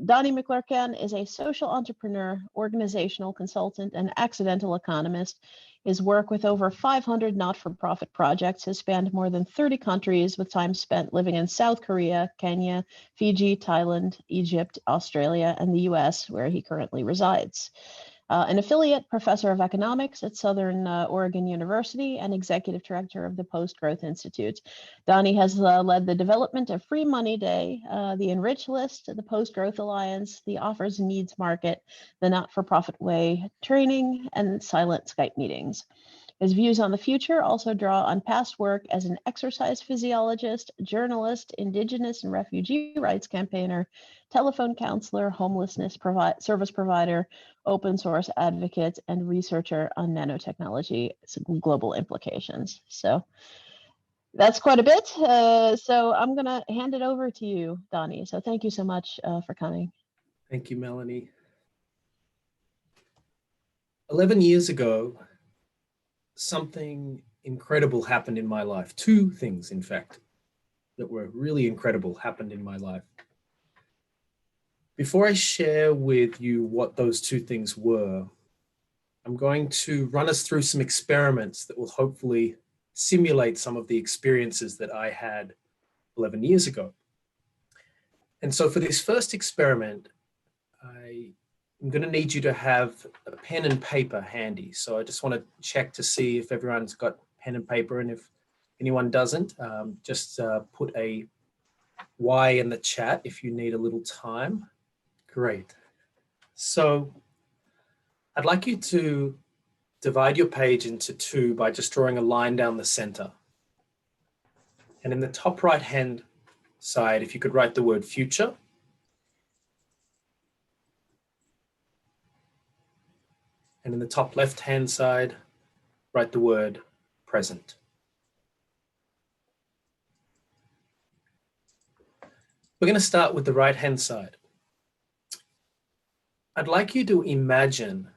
Donnie Maclurcan is a social entrepreneur, organizational consultant, and accidental economist. His work with over 500 not-for-profit projects has spanned more than 30 countries, with time spent living in South Korea, Kenya, Fiji, Thailand, Egypt, Australia, and the US, where he currently resides. An affiliate professor of economics at Southern Oregon University and executive director of the Post Growth Institute. Donnie has led the development of Free Money Day, the Enrich List, the Post Growth Alliance, the Offers and Needs Market, the Not-for-Profit Way training, and silent Skype meetings. His views on the future also draw on past work as an exercise physiologist, journalist, Indigenous and refugee rights campaigner, telephone counselor, homelessness service provider, open source advocate, and researcher on nanotechnology global implications. So that's quite a bit. So I'm going to hand it over to you, Donnie. So thank you so much for coming. Thank you, Melanie. 11 years ago, something incredible happened in my life. Two things, in fact, that were really incredible happened in my life. Before I share with you what those two things were, I'm going to run us through some experiments that will hopefully simulate some of the experiences that I had 11 years ago. And so for this first experiment, I'm going to need you to have a pen and paper handy. So I just want to check to see if everyone's got pen and paper, and if anyone doesn't, just put a Y in the chat if you need a little time. Great. So I'd like you to divide your page into two by just drawing a line down the center. And in the top right-hand side, if you could write the word future. And in the top left-hand side, write the word present. We're going to start with the right-hand side. I'd like you to imagine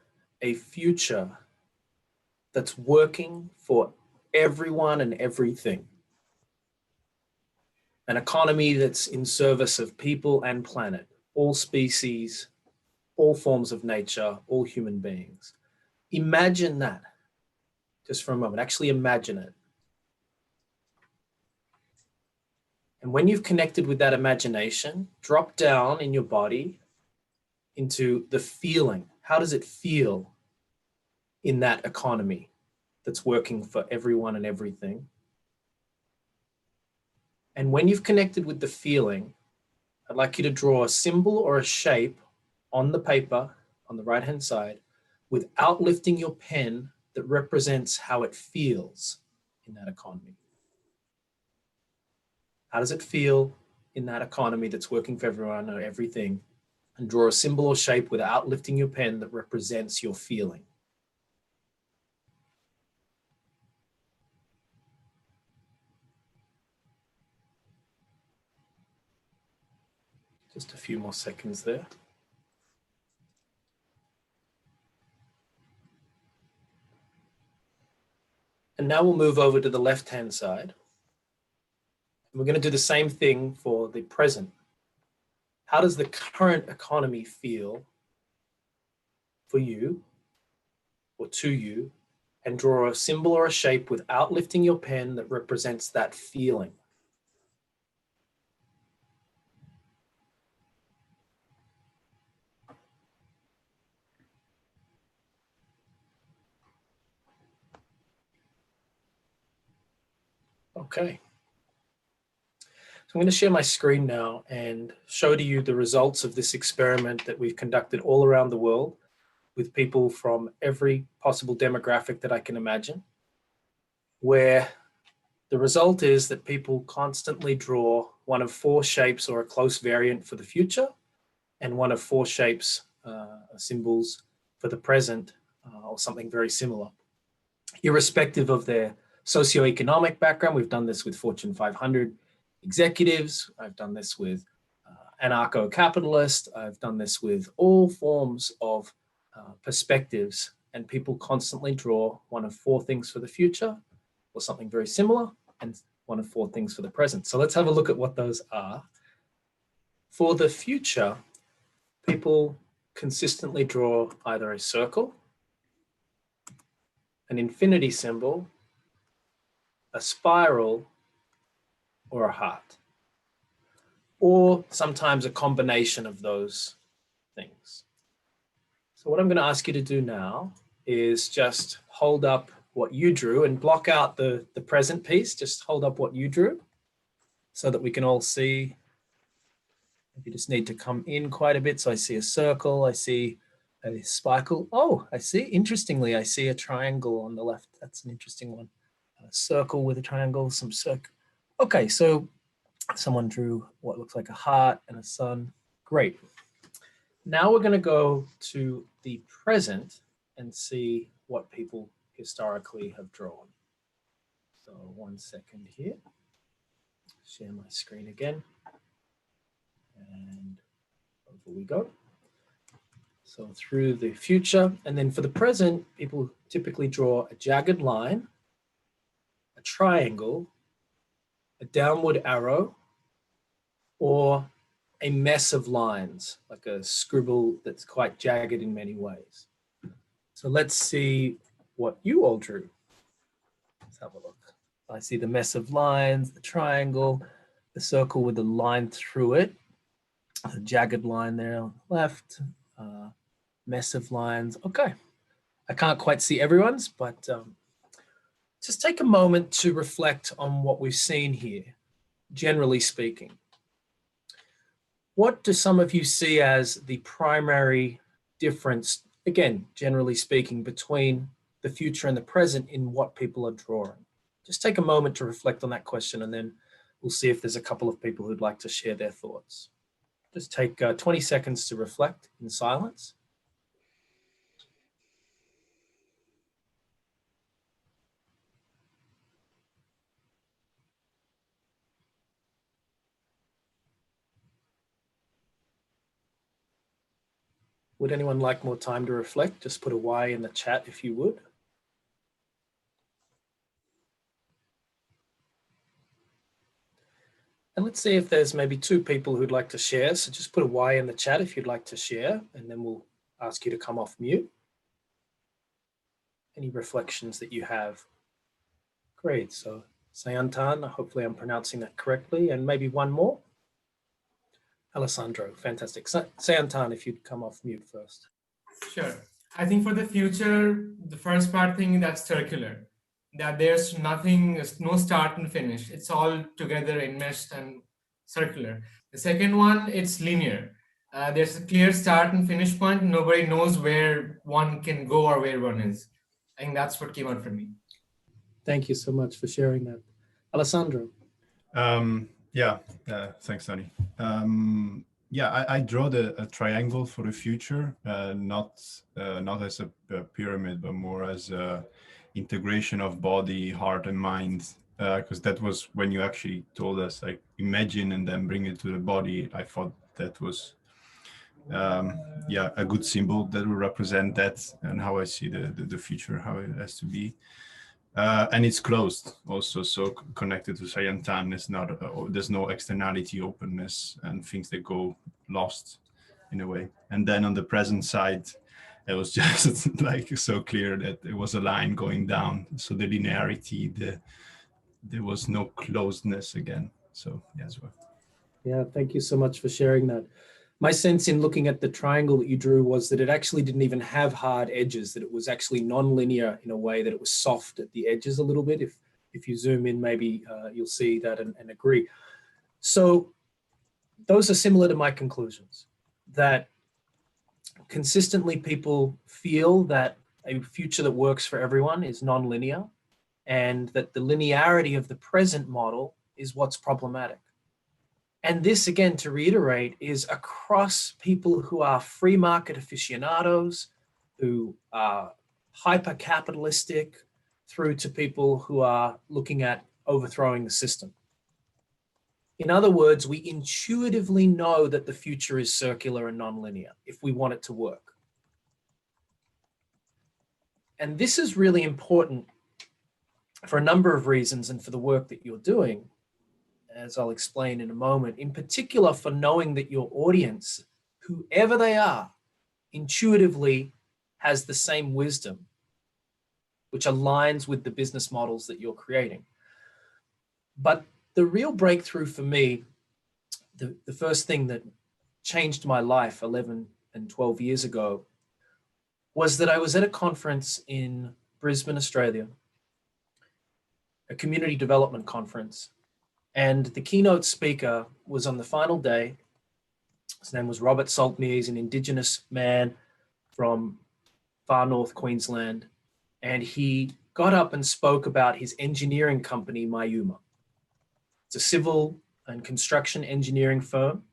a future that's working for everyone and everything. An economy that's in service of people and planet, all species, all forms of nature, all human beings. Imagine that just for a moment. Actually imagine it. And when you've connected with that imagination, drop down in your body into the feeling. How does it feel in that economy that's working for everyone and everything? And when you've connected with the feeling, I'd like you to draw a symbol or a shape on the paper on the right-hand side without lifting your pen that represents how it feels in that economy. How does it feel in that economy that's working for everyone or everything? And draw a symbol or shape without lifting your pen that represents your feeling. Just a few more seconds there. And now we'll move over to the left-hand side. And we're going to do the same thing for the present. How does the current economy feel for you or to you? And draw a symbol or a shape without lifting your pen that represents that feeling. Okay. So I'm going to share my screen now and show to you the results of this experiment that we've conducted all around the world with people from every possible demographic that I can imagine, where the result is that people constantly draw one of four shapes or a close variant for the future, and one of four shapes, symbols for the present, or something very similar. Irrespective of their socioeconomic background, we've done this with Fortune 500 executives, I've done this with anarcho-capitalists, I've done this with all forms of perspectives, and people constantly draw one of four things for the future or something very similar, and one of four things for the present. So let's have a look at what those are. For the future, people consistently draw either a circle, an infinity symbol, a spiral, or a heart, or sometimes a combination of those things. So what I'm going to ask you to do now is just hold up what you drew and block out the present piece. Just hold up what you drew so that we can all see. You just need to come in quite a bit. So I see a circle, I see a spiral. Oh, I see, interestingly, I see a triangle on the left. That's an interesting one. A circle with a triangle, some circle. Okay, so someone drew what looks like a heart and a sun. Great. Now we're going to go to the present and see what people historically have drawn. So 1 second here. Share my screen again. And over we go. So through the future, and then for the present, people typically draw a jagged line, a triangle, a downward arrow, or a mess of lines, like a scribble that's quite jagged in many ways. So let's see what you all drew. Let's have a look. I see the mess of lines, the triangle, the circle with the line through it, a jagged line there on the left, mess of lines. Okay, I can't quite see everyone's, but just take a moment to reflect on what we've seen here, generally speaking. What do some of you see as the primary difference, again, generally speaking, between the future and the present in what people are drawing? Just take a moment to reflect on that question, and then we'll see if there's a couple of people who'd like to share their thoughts. Just take 20 seconds to reflect in silence. Would anyone like more time to reflect? Just put a Y in the chat if you would. And let's see if there's maybe 2 people who'd like to share. So just put a Y in the chat if you'd like to share, and then we'll ask you to come off mute. Any reflections that you have? Great. So Sayantan, hopefully I'm pronouncing that correctly, and maybe one more. Alessandro, fantastic. Sayantan, if you'd come off mute first. Sure. I think for the future, the first part thing that's circular, that there's nothing, no start and finish. It's all together enmeshed and circular. The second one, it's linear. There's a clear start and finish point. Nobody knows where one can go or where one is. I think that's what came out for me. Thank you so much for sharing that. Alessandro. Thanks, Donnie. I draw a triangle for the future, not as a pyramid, but more as a integration of body, heart, and mind. Because that was when you actually told us, like, imagine and then bring it to the body. I thought that was, a good symbol that will represent that and how I see the future, how it has to be. And it's closed also, so connected to Sayantan. It's not, there's no externality, openness, and things that go lost in a way. And then on the present side, it was just like so clear that it was a line going down. So the linearity, there was no closedness again. So yeah, as well. Yeah, thank you so much for sharing that. My sense in looking at the triangle that you drew was that it actually didn't even have hard edges, that it was actually non-linear in a way, that it was soft at the edges a little bit. If you zoom in, maybe you'll see that and agree. So those are similar to my conclusions, that consistently people feel that a future that works for everyone is non-linear, and that the linearity of the present model is what's problematic. And this, again, to reiterate, is across people who are free market aficionados, who are hyper-capitalistic, through to people who are looking at overthrowing the system. In other words, we intuitively know that the future is circular and nonlinear if we want it to work. And this is really important for a number of reasons and for the work that you're doing, as I'll explain in a moment, in particular for knowing that your audience, whoever they are, intuitively has the same wisdom, which aligns with the business models that you're creating. But the real breakthrough for me, the first thing that changed my life 11 and 12 years ago, was that I was at a conference in Brisbane, Australia, a community development conference, and the keynote speaker was on the final day. His name was Robert Saltner. He's an Indigenous man from far north Queensland, and he got up and spoke about his engineering company, Mayuma. It's a civil and construction engineering firm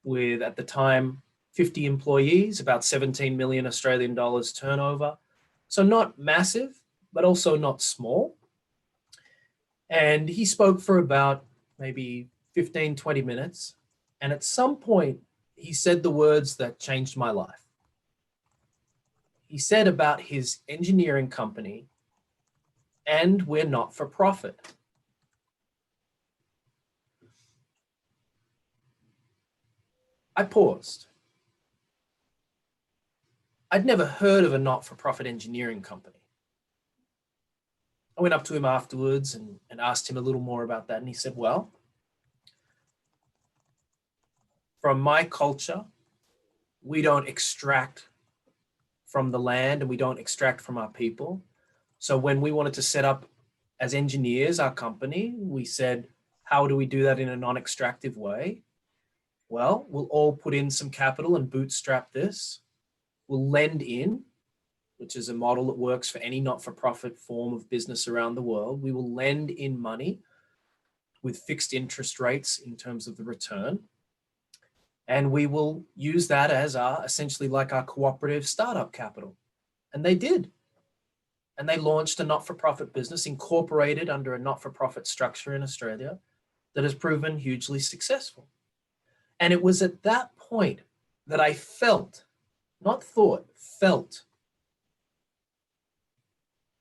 with, at the time, 50 employees, about 17 million Australian dollars turnover. So not massive, but also not small. And he spoke for about maybe 15, 20 minutes. And at some point, he said the words that changed my life. He said about his engineering company, and we're not for profit. I paused. I'd never heard of a not-for-profit engineering company. I went up to him afterwards and asked him a little more about that. And he said, well, from my culture, we don't extract from the land and we don't extract from our people. So when we wanted to set up as engineers our company, we said, how do we do that in a non-extractive way? Well, we'll all put in some capital and bootstrap this. We'll lend in, which is a model that works for any not-for-profit form of business around the world. We will lend in money with fixed interest rates in terms of the return. And we will use that as our, essentially like our cooperative startup capital. And they did. And they launched a not-for-profit business incorporated under a not-for-profit structure in Australia that has proven hugely successful. And it was at that point that I felt, not thought, felt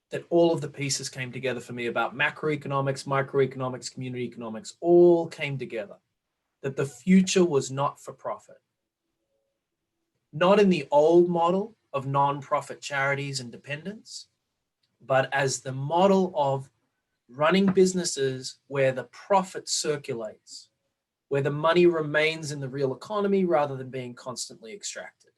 that all of the pieces came together for me about macroeconomics, microeconomics, community economics, all came together. That the future was not for profit. Not in the old model of non-profit charities and dependents, but as the model of running businesses where the profit circulates, where the money remains in the real economy rather than being constantly extracted.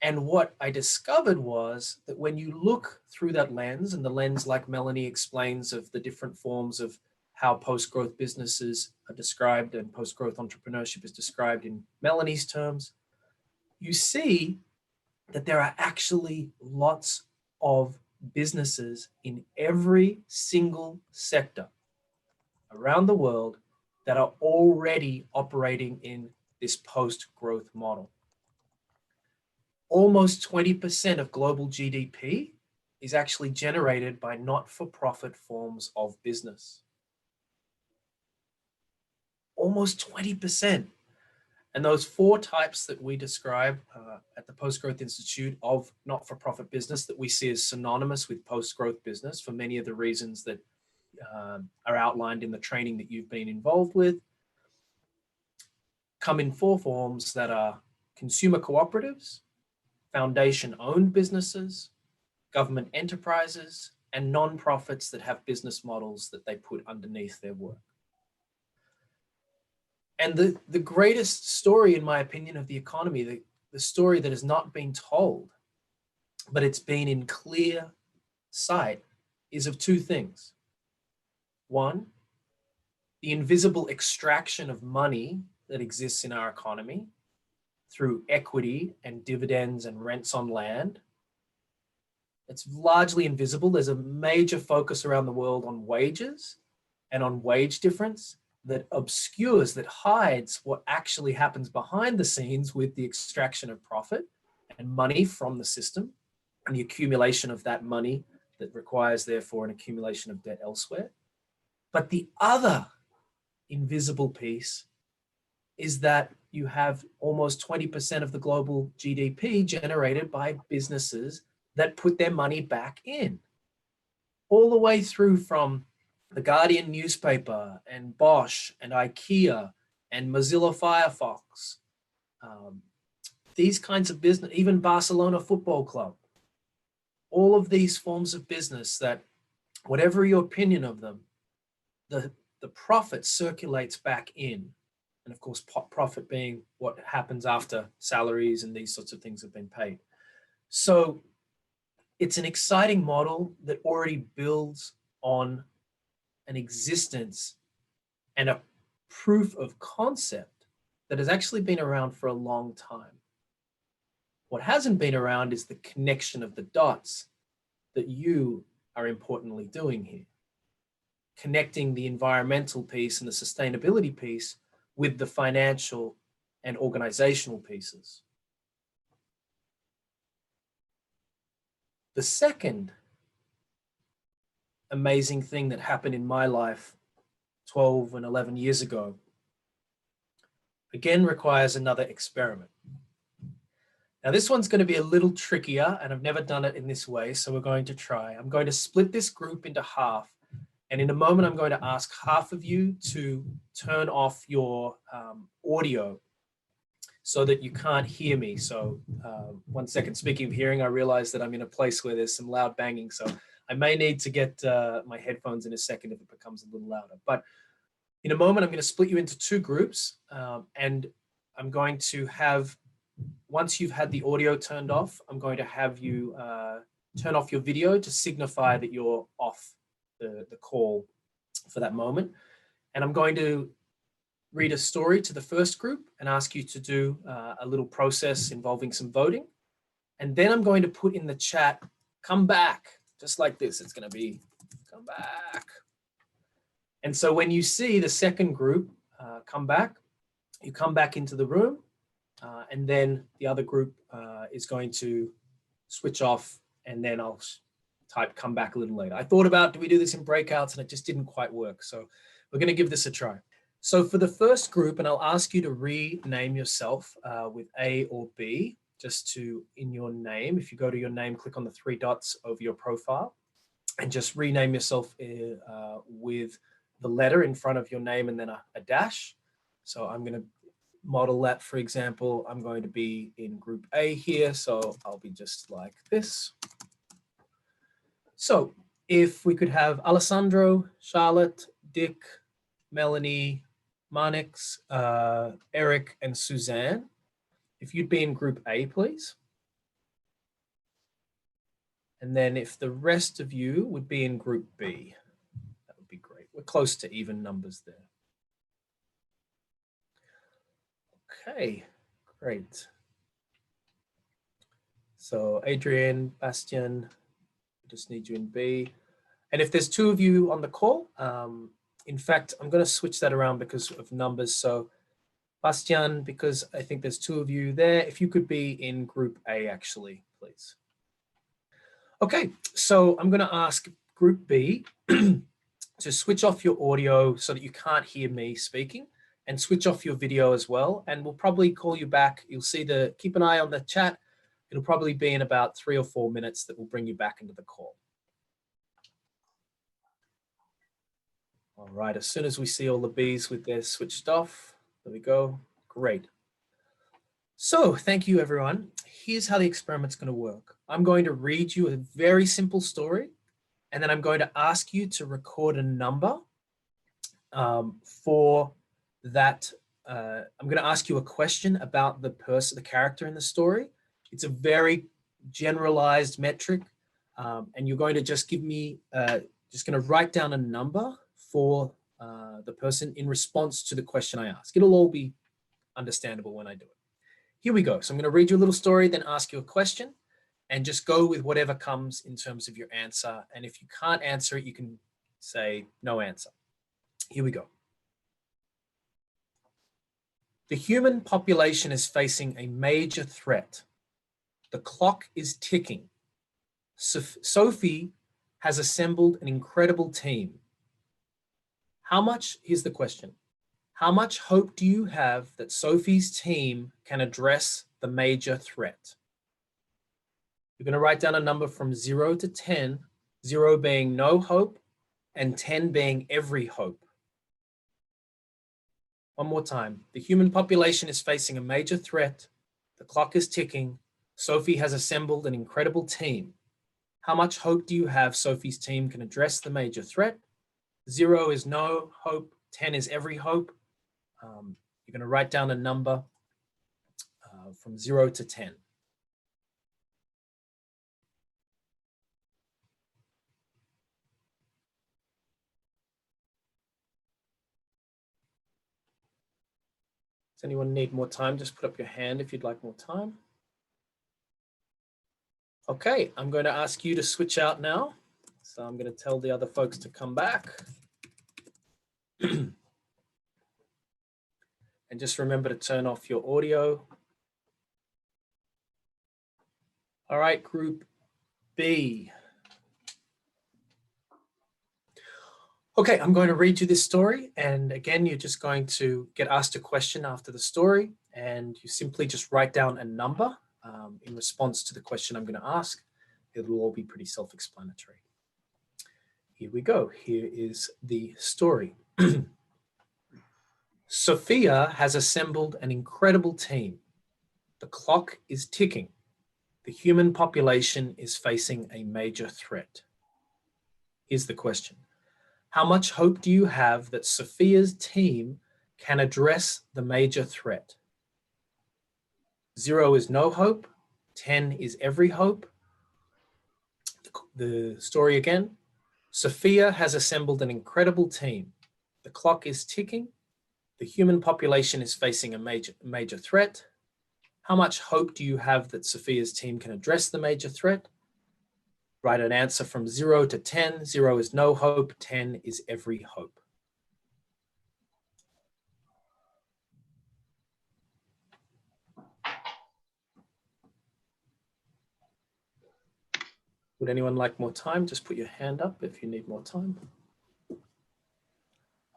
And what I discovered was that when you look through that lens, and the lens like Melanie explains of the different forms of how post-growth businesses are described and post-growth entrepreneurship is described in Melanie's terms, you see that there are actually lots of businesses in every single sector around the world that are already operating in this post-growth model. Almost 20% of global GDP is actually generated by not-for-profit forms of business. Almost 20%. And those four types that we describe at the Post Growth Institute of not-for-profit business that we see as synonymous with post-growth business for many of the reasons that are outlined in the training that you've been involved with, come in four forms that are consumer cooperatives, foundation-owned businesses, government enterprises, and non-profits that have business models that they put underneath their work. And the greatest story, in my opinion, of the economy, the story that has not been told, but it's been in clear sight, is of two things. One, the invisible extraction of money that exists in our economy through equity and dividends and rents on land. It's largely invisible. There's a major focus around the world on wages and on wage difference that obscures, that hides what actually happens behind the scenes with the extraction of profit and money from the system and the accumulation of that money that requires, therefore, an accumulation of debt elsewhere. But the other invisible piece is that you have almost 20% of the global GDP generated by businesses that put their money back in. All the way through from the Guardian newspaper and Bosch and IKEA and Mozilla Firefox these kinds of business, even Barcelona Football Club, all of these forms of business that, whatever your opinion of them, the profit circulates back in. And of course, profit being what happens after salaries and these sorts of things have been paid. So it's an exciting model that already builds on an existence and a proof of concept that has actually been around for a long time. What hasn't been around is the connection of the dots that you are importantly doing here. Connecting the environmental piece and the sustainability piece with the financial and organizational pieces. The second amazing thing that happened in my life 12 and 11 years ago, again, requires another experiment. Now, this one's going to be a little trickier, and I've never done it in this way, so we're going to try. I'm going to split this group into half, and in a moment, I'm going to ask half of you to turn off your audio so that you can't hear me. So 1 second, speaking of hearing, I realize that I'm in a place where there's some loud banging, so I may need to get my headphones in a second if it becomes a little louder. But in a moment, I'm going to split you into two groups, and I'm going to have, once you've had the audio turned off, I'm going to have you turn off your video to signify that you're off the call for that moment. And I'm going to read a story to the first group and ask you to do a little process involving some voting. And then I'm going to put in the chat, come back, just like this. It's going to be, come back. And so when you see the second group come back, you come back into the room, and then the other group is going to switch off, and then I'll type come back a little later. I thought about, do we do this in breakouts? And it just didn't quite work. So we're going to give this a try. So for the first group, and I'll ask you to rename yourself with A or B, just to in your name. If you go to your name, click on the three dots over your profile and just rename yourself with the letter in front of your name and then a dash. So I'm going to model that, for example, I'm going to be in group A here. So I'll be just like this. So if we could have Alessandro, Charlotte, Dick, Melanie, Marnix, Eric, and Suzanne. If you'd be in group A, please. And then if the rest of you would be in group B, that would be great. We're close to even numbers there. Okay, great. So Adrian, Bastian, just need you in B. And if there's two of you on the call, in fact, I'm going to switch that around because of numbers. So Bastian, because I think there's two of you there, if you could be in group A actually, please. Okay, so I'm going to ask group B to switch off your audio so that you can't hear me speaking, and switch off your video as well. And we'll probably call you back. You'll see keep an eye on the chat. It'll probably be in about 3 or 4 minutes that will bring you back into the call. All right, as soon as we see all the Bs with their switched off, there we go, great. So thank you, everyone. Here's how the experiment's gonna work. I'm going to read you a very simple story, and then I'm going to ask you to record a number for that. I'm gonna ask you a question about the person, the character in the story. It's a very generalized metric, and you're going to just give me, just going to write down a number for the person in response to the question I ask. It'll all be understandable when I do it. Here we go. So I'm going to read you a little story, then ask you a question, and just go with whatever comes in terms of your answer. And if you can't answer it, you can say no answer. Here we go. The human population is facing a major threat. The clock is ticking. Sophie has assembled an incredible team. Here's the question. How much hope do you have that Sophie's team can address the major threat? You're going to write down a number from 0 to 10, 0 being no hope and 10 being every hope. One more time. The human population is facing a major threat. The clock is ticking. Sophie has assembled an incredible team. How much hope do you have Sophie's team can address the major threat? 0 is no hope. 10 is every hope. You're going to write down a number from 0 to 10. Does anyone need more time? Just put up your hand if you'd like more time. Okay, I'm going to ask you to switch out now. So I'm going to tell the other folks to come back. And just remember to turn off your audio. All right, group B. Okay, I'm going to read you this story. And again, you're just going to get asked a question after the story. And you simply just write down a number in response to the question I'm going to ask. It'll all be pretty self-explanatory. Here we go. Here is the story. Sophia has assembled an incredible team. The clock is ticking. The human population is facing a major threat. Here's the question. How much hope do you have that Sophia's team can address the major threat? 0 is no hope. 10 is every hope. The story again. Sophia has assembled an incredible team. The clock is ticking. The human population is facing a major threat. How much hope do you have that Sophia's team can address the major threat? Write an answer from 0 to 10. 0 is no hope. 10 is every hope. Would anyone like more time? Just put your hand up if you need more time.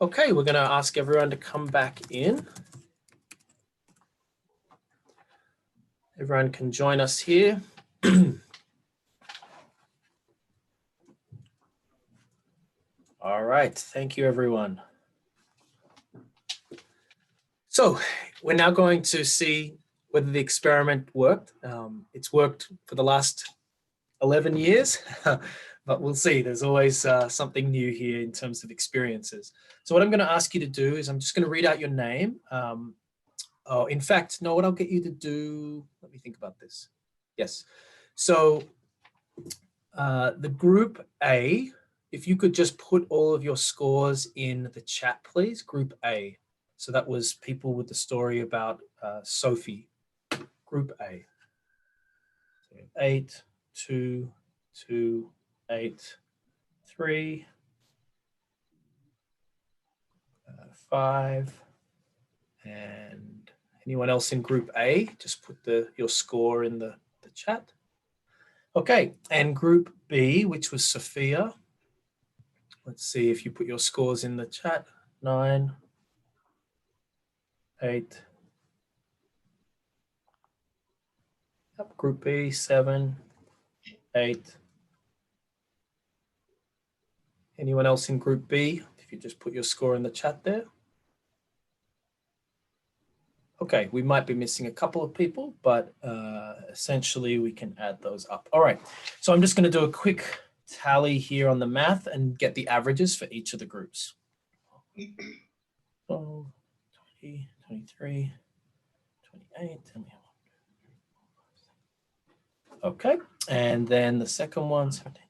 Okay, we're going to ask everyone to come back in. Everyone can join us here. All right, thank you, everyone. So we're now going to see whether the experiment worked. It's worked for the last 11 years, but we'll see. There's always something new here in terms of experiences. So what I'm going to ask you to do is I'm just going to read out your name. Oh, in fact, no, what I'll get you to do, let me think about this. Yes. So the group A, if you could just put all of your scores in the chat, please, group A. So that was people with the story about Sophie, group A. So 8, 2, 2, 8, 3, 5, and anyone else in group A, just put your score in the chat. Okay, and group B, which was Sophia. Let's see if you put your scores in the chat. 9, 8. Yep, group B, 7, 8. Anyone else in group B? If you just put your score in the chat there. Okay, we might be missing a couple of people, but essentially we can add those up. All right, so I'm just going to do a quick tally here on the math and get the averages for each of the groups. 12, 20, 23, 28. Okay, and then the second one, 17.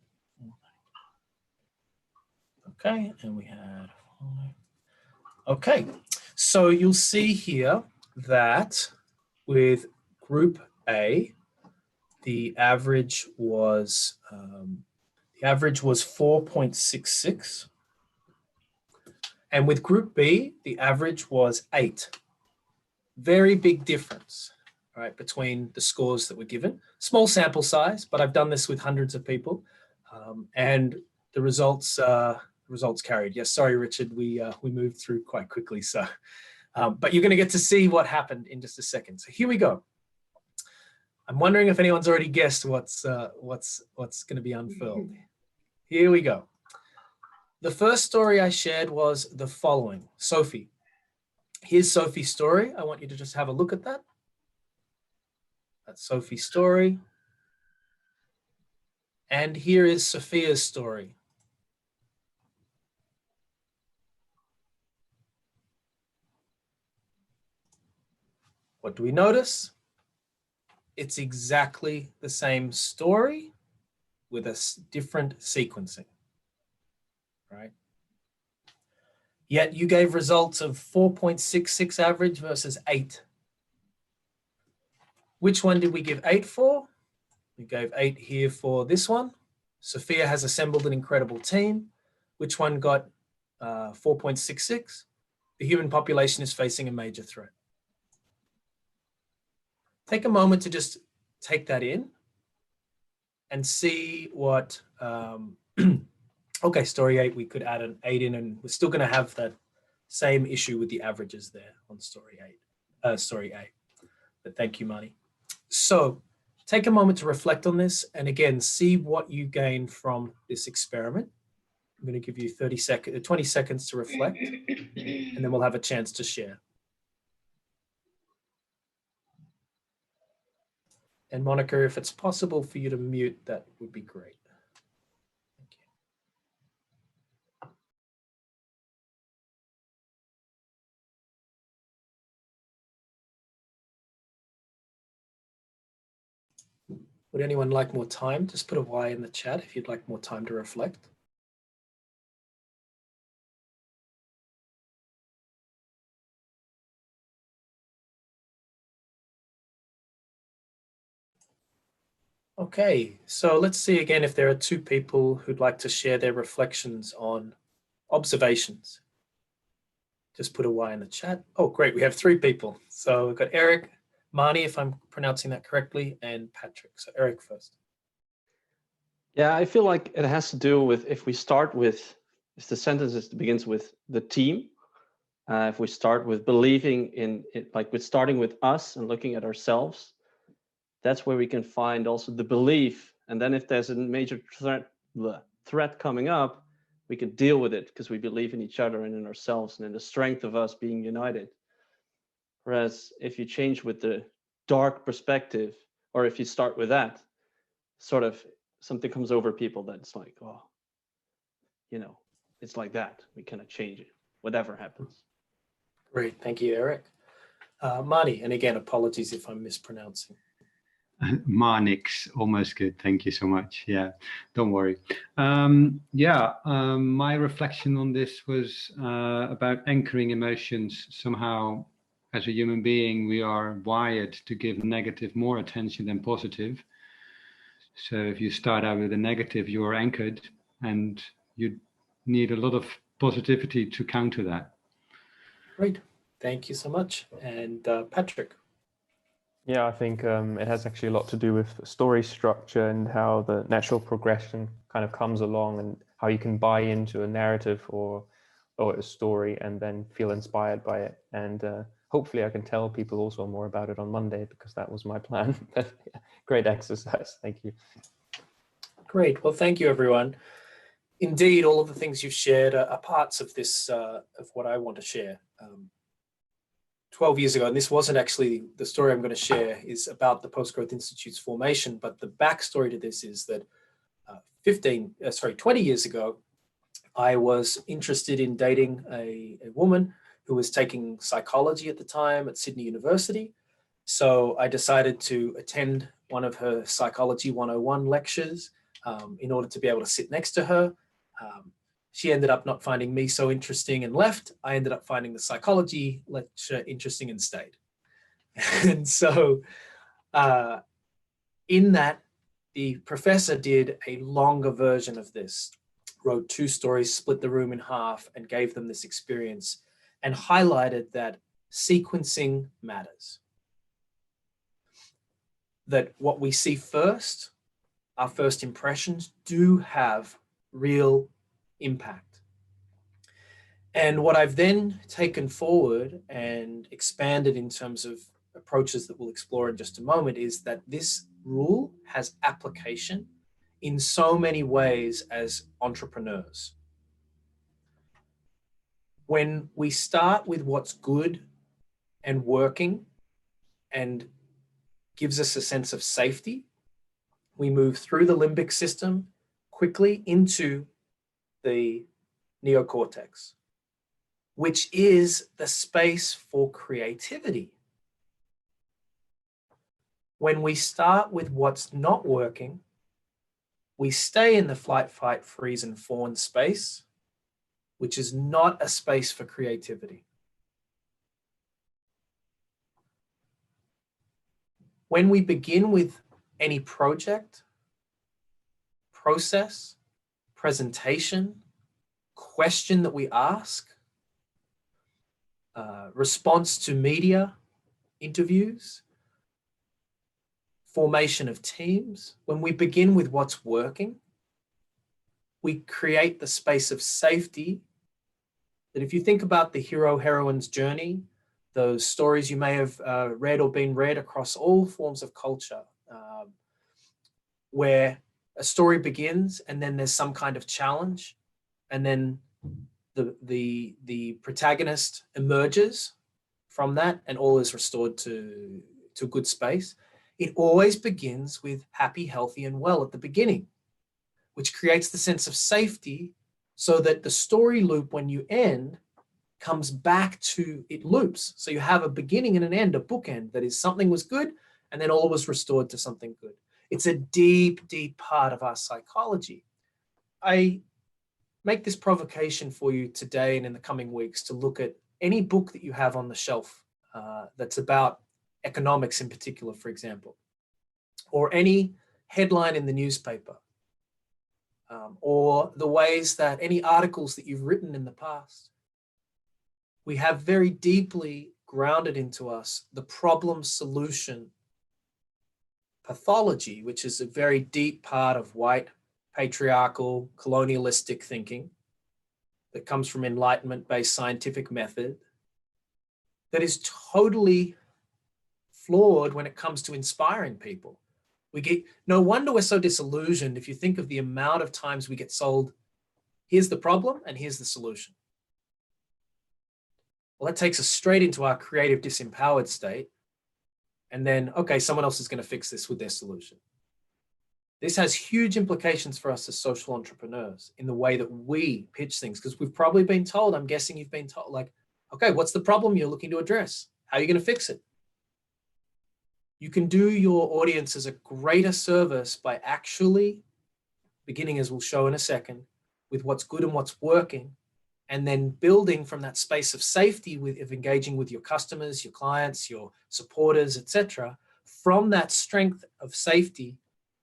Okay, and we had 5. Okay, so you'll see here that with group A, the average was 4.66, and with group B, the average was 8. Very big difference, right, between the scores that were given. Small sample size, but I've done this with hundreds of people, and the results carried. Yes, sorry, Richard, we moved through quite quickly, so. But you're going to get to see what happened in just a second. So here we go. I'm wondering if anyone's already guessed what's going to be unfurled. Here we go. The first story I shared was the following. Sophie, Here's Sophie's story. I want you to just have a look at that. That's Sophie's story. And here is Sophia's story. What do we notice? It's exactly the same story with a different sequencing, right? Yet you gave results of 4.66 average versus 8. Which one did we give 8 for? We gave 8 here for this one. Sophia has assembled an incredible team. Which one got 4.66? The human population is facing a major threat. Take a moment to just take that in and see what, okay, story 8, we could add an 8 in, and we're still going to have that same issue with the averages there on story 8. But thank you, Marty. So take a moment to reflect on this, and again, see what you gain from this experiment. I'm going to give you 20 seconds to reflect, and then we'll have a chance to share. And Monica, if it's possible for you to mute, that would be great. Thank you. Would anyone like more time? Just put a Y in the chat if you'd like more time to reflect. Okay, so let's see again if there are 2 people who'd like to share their reflections on observations. Just put a Y in the chat. Oh, great, we have 3 people. So we've got Eric, Marnie, if I'm pronouncing that correctly, and Patrick. So Eric first. Yeah, I feel like it has to do with if we start with, if the sentence begins with the team, if we start with believing in it, like with starting with us and looking at ourselves, that's where we can find also the belief. And then if there's a major threat coming up, we can deal with it because we believe in each other and in ourselves and in the strength of us being united. Whereas if you change with the dark perspective, or if you start with that, sort of something comes over people that's like, oh, you know, it's like that. We cannot change it, whatever happens. Great, thank you, Eric. Marty, and again, apologies if I'm mispronouncing. Marnix, almost good. Thank you so much. Yeah, don't worry. My reflection on this was about anchoring emotions. Somehow, as a human being, we are wired to give negative more attention than positive. So if you start out with a negative, you are anchored, and you need a lot of positivity to counter that. Great, thank you so much. And Patrick. Yeah, I think it has actually a lot to do with story structure and how the natural progression kind of comes along, and how you can buy into a narrative or a story and then feel inspired by it. And hopefully I can tell people also more about it on Monday, because that was my plan. Great exercise. Thank you. Great. Well, thank you, everyone. Indeed, all of the things you've shared are parts of this, of what I want to share. 12 years ago, and this wasn't actually the story I'm going to share, is about the Post Growth Institute's formation, but the backstory to this is that 20 years ago, I was interested in dating a woman who was taking psychology at the time at Sydney University. So I decided to attend one of her Psychology 101 lectures in order to be able to sit next to her. She ended up not finding me so interesting and left. I ended up finding the psychology lecture interesting and stayed. And so in that, the professor did a longer version of this, wrote 2 stories, split the room in half, and gave them this experience, and highlighted that sequencing matters. That what we see first, our first impressions, do have real impact. And what I've then taken forward and expanded in terms of approaches that we'll explore in just a moment is that this rule has application in so many ways as entrepreneurs. When we start with what's good and working and gives us a sense of safety, we move through the limbic system quickly into the neocortex, which is the space for creativity. When we start with what's not working, we stay in the flight, fight, freeze, and fawn space, which is not a space for creativity. When we begin with any project, process, presentation, question that we ask, response to media interviews, formation of teams, when we begin with what's working, we create the space of safety that if you think about the hero-heroine's journey, those stories you may have read or been read across all forms of culture, where a story begins and then there's some kind of challenge, and then the protagonist emerges from that and all is restored to a good space. It always begins with happy, healthy, and well at the beginning, which creates the sense of safety so that the story loop, when you end, comes back to, it loops. So you have a beginning and an end, a bookend that is something was good and then all was restored to something good. It's a deep, deep part of our psychology. I make this provocation for you today and in the coming weeks to look at any book that you have on the shelf that's about economics in particular, for example, or any headline in the newspaper, or the ways that any articles that you've written in the past. We have very deeply grounded into us the problem solution pathology, which is a very deep part of white, patriarchal, colonialistic thinking that comes from Enlightenment-based scientific method that is totally flawed when it comes to inspiring people. No wonder we're so disillusioned if you think of the amount of times we get sold, here's the problem and here's the solution. Well, that takes us straight into our creative disempowered state. And then, okay, someone else is going to fix this with their solution. This has huge implications for us as social entrepreneurs in the way that we pitch things, because we've probably been told, I'm guessing you've been told, like, okay, what's the problem you're looking to address? How are you going to fix it? You can do your audiences a greater service by actually beginning, as we'll show in a second, with what's good and what's working, and then building from that space of safety of engaging with your customers, your clients, your supporters, etc., from that strength of safety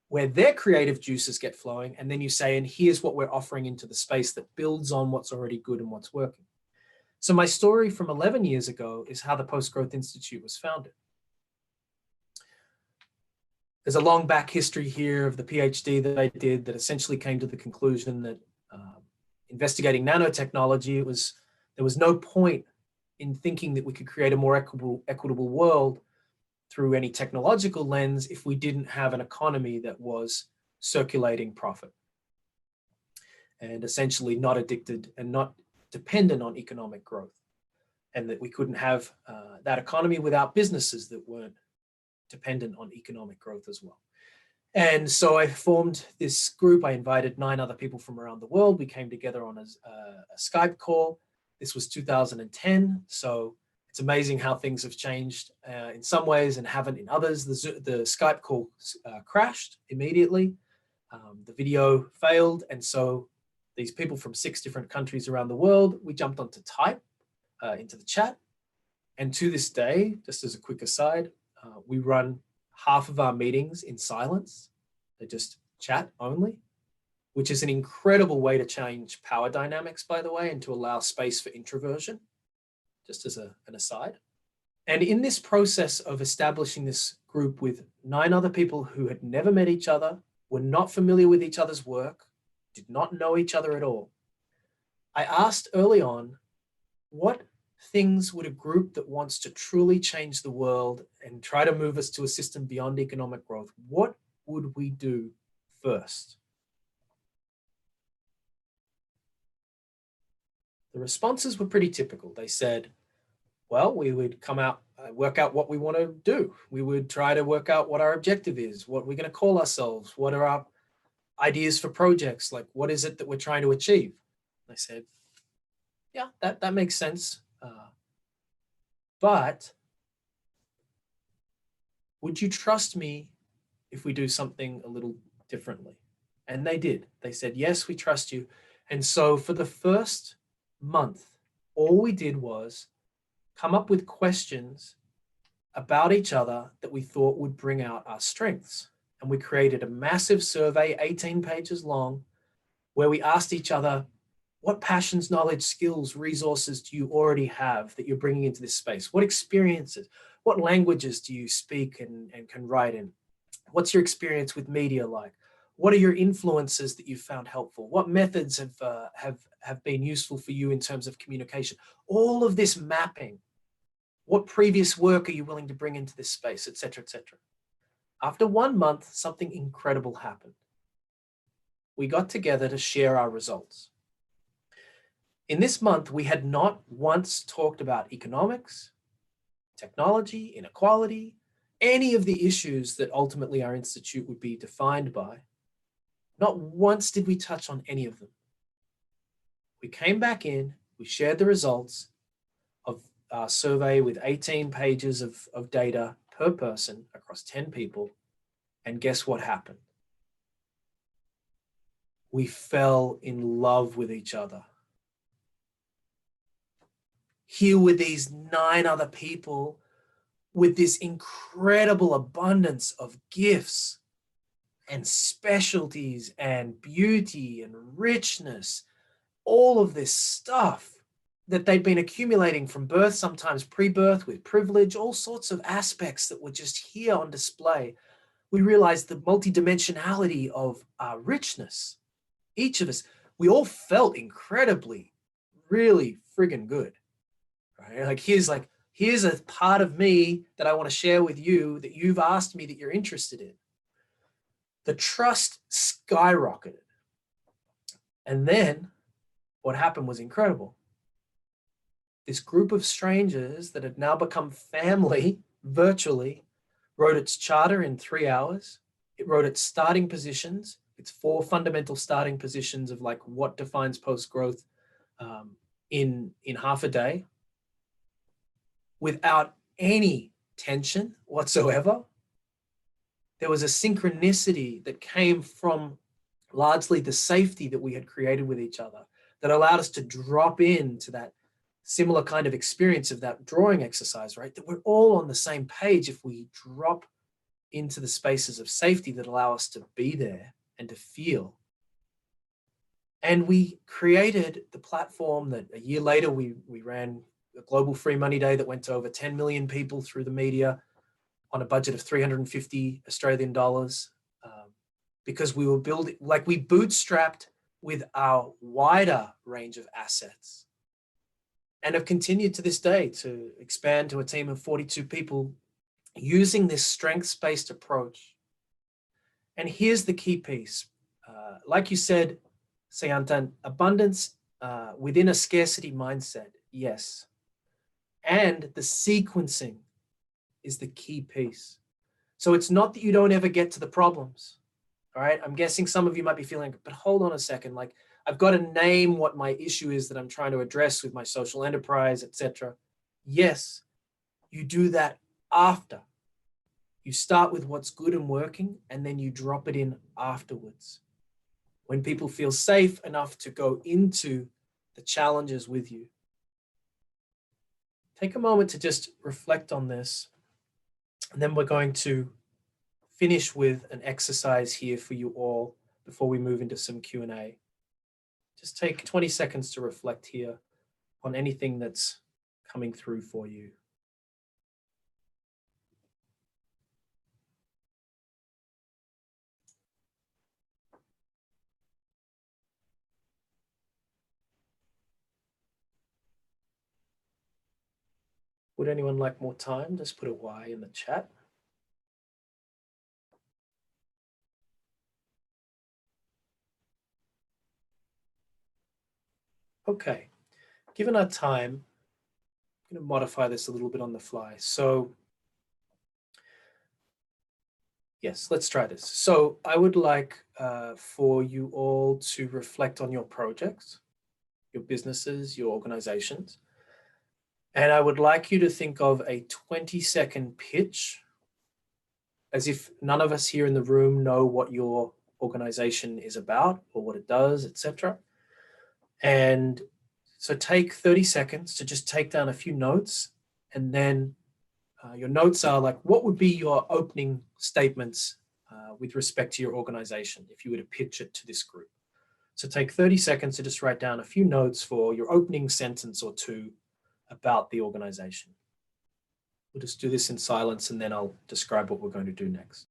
where their creative juices get flowing, and then you say, and here's what we're offering into the space that builds on what's already good and what's working. So my story from 11 years ago is how the Post Growth Institute was founded. There's a long back history here of the PhD that I did that essentially came to the conclusion that investigating nanotechnology, there was no point in thinking that we could create a more equitable world through any technological lens if we didn't have an economy that was circulating profit and essentially not addicted and not dependent on economic growth, and that we couldn't have that economy without businesses that weren't dependent on economic growth as well. And so I formed this group. I invited 9 other people from around the world. We came together on a Skype call. This was 2010. So it's amazing how things have changed in some ways and haven't in others. The Skype call crashed immediately. The video failed. And so these people from 6 different countries around the world, we jumped onto Type into the chat. And to this day, just as a quick aside, we run half of our meetings in silence. They just chat only, which is an incredible way to change power dynamics, by the way, and to allow space for introversion, just as an aside. And in this process of establishing this group with 9 other people who had never met each other, were not familiar with each other's work, did not know each other at all, I asked early on, what things would a group that wants to truly change the world and try to move us to a system beyond economic growth, what would we do first? The responses were pretty typical. They said, well, we would come out work out what we want to do. We would try to work out what our objective is, what we're going to call ourselves, what are our ideas for projects, like what is it that we're trying to achieve. I said, yeah, that makes sense. But would you trust me if we do something a little differently? And they did. They said, yes, we trust you. And so for the first month, all we did was come up with questions about each other that we thought would bring out our strengths. And we created a massive survey, 18 pages long, where we asked each other, what passions, knowledge, skills, resources do you already have that you're bringing into this space? What experiences, what languages do you speak and can write in? What's your experience with media like? What are your influences that you found helpful? What methods have been useful for you in terms of communication? All of this mapping. What previous work are you willing to bring into this space, et cetera, et cetera. After 1 month, something incredible happened. We got together to share our results. In this month, we had not once talked about economics, technology, inequality, any of the issues that ultimately our institute would be defined by. Not once did we touch on any of them. We came back in, we shared the results of our survey with 18 pages of data per person across 10 people, and guess what happened? We fell in love with each other. Here were these 9 other people with this incredible abundance of gifts and specialties and beauty and richness, all of this stuff that they'd been accumulating from birth, sometimes pre-birth, with privilege, all sorts of aspects that were just here on display. We realized the multidimensionality of our richness. Each of us, we all felt incredibly, really friggin' good. Right? Here's a part of me that I want to share with you that you've asked me that you're interested in. The trust skyrocketed. And then what happened was incredible. This group of strangers that had now become family virtually wrote its charter in 3 hours. It wrote its starting positions, its 4 fundamental starting positions of like what defines post-growth in half a day, without any tension whatsoever. There was a synchronicity that came from largely the safety that we had created with each other that allowed us to drop into that similar kind of experience of that drawing exercise, right? That we're all on the same page if we drop into the spaces of safety that allow us to be there and to feel. And we created the platform that a year later we ran a global free money day that went to over 10 million people through the media on a budget of 350 Australian dollars, because we were building, like we bootstrapped with our wider range of assets and have continued to this day to expand to a team of 42 people using this strengths-based approach. And here's the key piece. Like you said, Sayantan, abundance within a scarcity mindset, yes. And the sequencing is the key piece. So it's not that you don't ever get to the problems, all right? I'm guessing some of you might be feeling, but hold on a second, like I've got to name what my issue is that I'm trying to address with my social enterprise, etc. Yes, you do that after. You start with what's good and working, and then you drop it in afterwards. When people feel safe enough to go into the challenges with you. Take a moment to just reflect on this, and then we're going to finish with an exercise here for you all before we move into some Q&A. Just take 20 seconds to reflect here on anything that's coming through for you. Would anyone like more time? Just put a Y in the chat. Okay, given our time, going to modify this a little bit on the fly. So yes, let's try this. So I would like for you all to reflect on your projects, your businesses, your organizations. And I would like you to think of a 20-second pitch, as if none of us here in the room know what your organization is about or what it does, etc. And so take 30 seconds to just take down a few notes, and then your notes are like, what would be your opening statements with respect to your organization if you were to pitch it to this group? So take 30 seconds to just write down a few notes for your opening sentence or two about the organization. We'll just do this in silence, and then I'll describe what we're going to do next.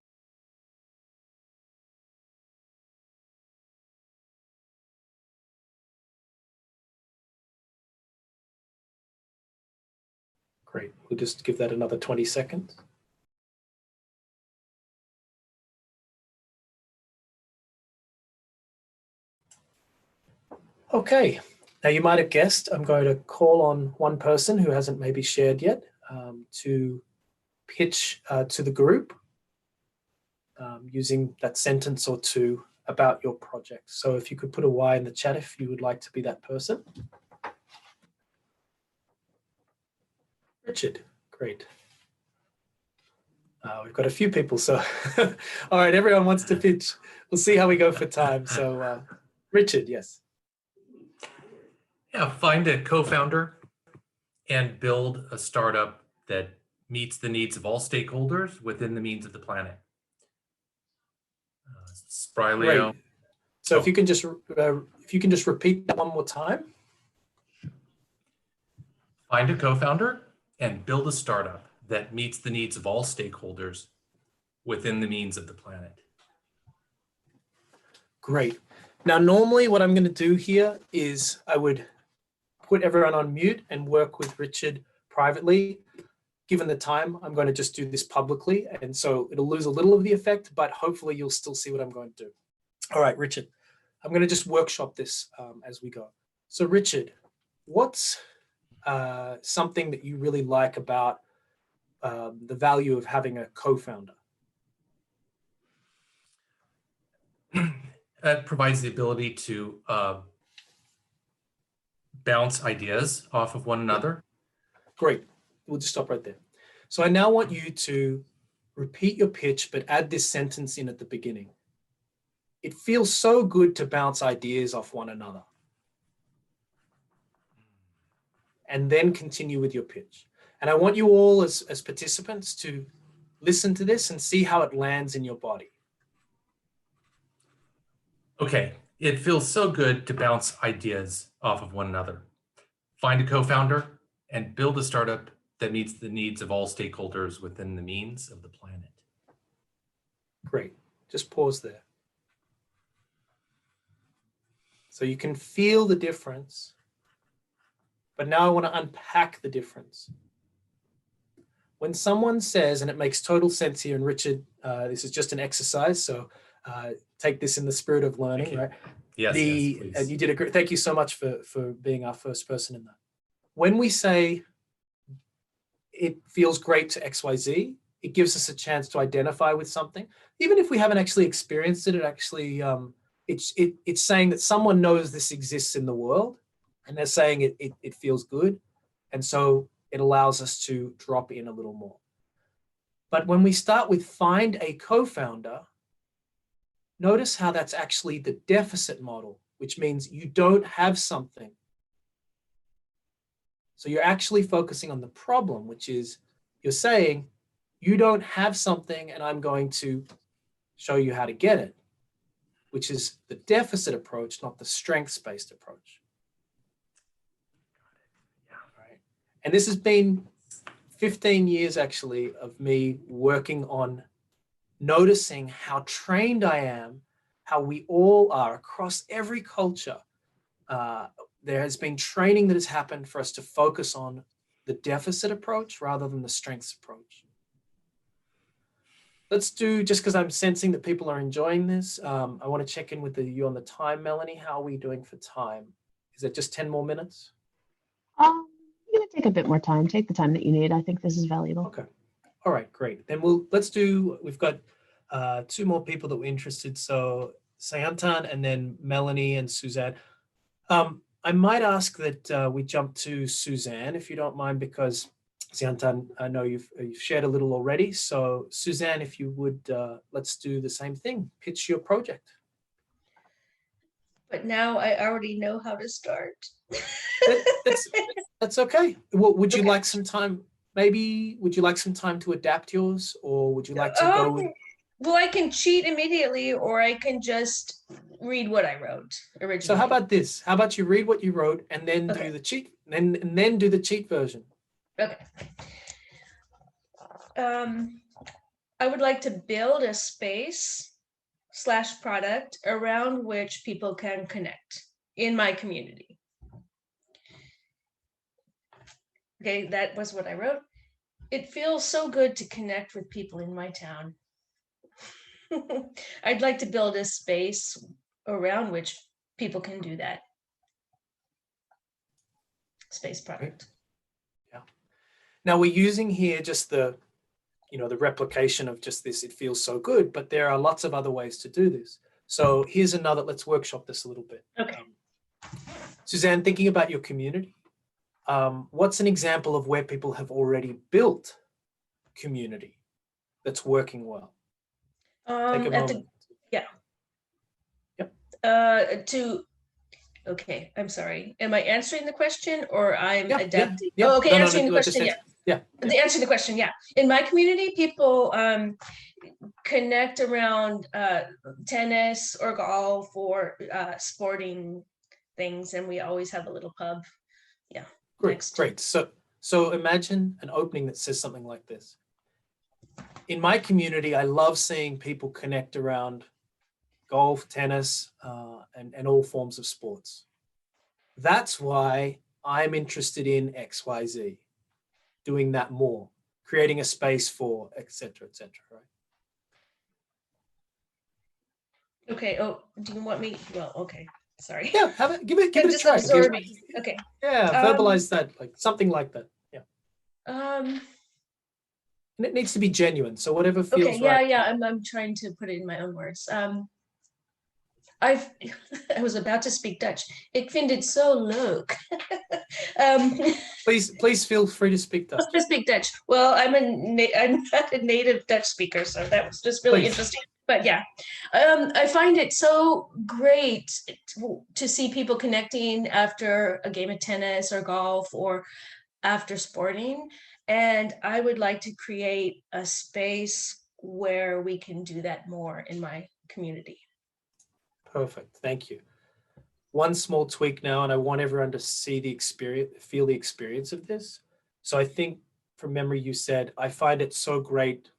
Great. We'll just give that another 20 seconds. Okay. Now you might have guessed I'm going to call on one person who hasn't maybe shared yet to pitch to the group using that sentence or two about your project. So if you could put a Y in the chat if you would like to be that person. Richard, great. We've got a few people, so all right, everyone wants to pitch. We'll see how we go for time. So Richard, yes. Yeah, find a co-founder and build a startup that meets the needs of all stakeholders within the means of the planet. Sprileo. So if you can just repeat that one more time. Find a co-founder and build a startup that meets the needs of all stakeholders within the means of the planet. Great. Now, normally what I'm going to do here is I would put everyone on mute and work with Richard privately. Given the time, I'm going to just do this publicly. And so it'll lose a little of the effect, but hopefully you'll still see what I'm going to do. All right, Richard, I'm going to just workshop this as we go. So Richard, what's something that you really like about the value of having a co-founder? It provides the ability to bounce ideas off of one another. Great. We'll just stop right there. So I now want you to repeat your pitch, but add this sentence in at the beginning. It feels so good to bounce ideas off one another. And then continue with your pitch. And I want you all as participants to listen to this and see how it lands in your body. Okay, it feels so good to bounce ideas off of one another. Find a co-founder and build a startup that meets the needs of all stakeholders within the means of the planet. Great. Just pause there. So you can feel the difference, but now I want to unpack the difference. When someone says, and it makes total sense here, and Richard, this is just an exercise, so take this in the spirit of learning, right? Yes, yes, please. And you did a great, thank you so much for being our first person in that. When we say it feels great to XYZ, it gives us a chance to identify with something. Even if we haven't actually experienced it, it actually, it's saying that someone knows this exists in the world, and they're saying it feels good. And so it allows us to drop in a little more. But when we start with find a co-founder, notice how that's actually the deficit model, which means you don't have something. So you're actually focusing on the problem, which is you're saying you don't have something and I'm going to show you how to get it, which is the deficit approach, not the strengths-based approach. Right. And this has been 15 years actually of me working on noticing how trained I am, how we all are across every culture. There has been training that has happened for us to focus on the deficit approach rather than the strengths approach. Let's do, just because I'm sensing that people are enjoying this, I want to check in with you on the time, Melanie. How are we doing for time? Is it just 10 more minutes? Yeah, take a bit more time. Take the time that you need. I think this is valuable. Okay. All right, great. Then we've got 2 more people that were interested. So Sayantan and then Melanie and Suzanne. I might ask that we jump to Suzanne, if you don't mind, because Sayantan, I know you've shared a little already. So Suzanne, if you would, let's do the same thing. Pitch your project. But now I already know how to start. That's okay. Well, would you Okay. like some time? Maybe would you like some time to adapt yours, or would you like to go with? Well, I can cheat immediately, or I can just read what I wrote originally. So how about this? How about you read what you wrote and then Okay. do the cheat, and then do the cheat version? Okay. I would like to build a space/product around which people can connect in my community. Okay, that was what I wrote. It feels so good to connect with people in my town. I'd like to build a space around which people can do that. Space product. Yeah. Now we're using here just the replication of just this, it feels so good, but there are lots of other ways to do this. So here's another, let's workshop this a little bit. Okay. Suzanne, thinking about your community, what's an example of where people have already built community that's working well? Take a moment. Okay, I'm sorry. Am I answering the question or I'm Yeah, adapting? yeah. Oh, okay, No, answering the just question, yeah. Yeah. The answer to the question, yeah. In my community, people connect around tennis or golf or sporting things, and we always have a little pub. Yeah. Great. So imagine an opening that says something like this. In my community, I love seeing people connect around golf, tennis, and all forms of sports. That's why I'm interested in XYZ, doing that more, creating a space for, et cetera, right? Okay. Oh, do you want me? Well, okay. Sorry. Yeah, give it a Just try. absorbing. Okay. Yeah, verbalize that, like something like that. Yeah. Um. And it needs to be genuine. So whatever feels Okay. Yeah. right. Yeah. I'm trying to put it in my own words. I was about to speak Dutch. Ik vind het zo leuk. Please feel free to speak Dutch. To speak Dutch. Well, I'm not a native Dutch speaker, so that was just really interesting. But yeah, I find it so great to see people connecting after a game of tennis or golf or after sporting. And I would like to create a space where we can do that more in my community. Perfect. Thank you. One small tweak now, and I want everyone to see the experience, feel the experience of this. So I think from memory, you said, I find it so great, ...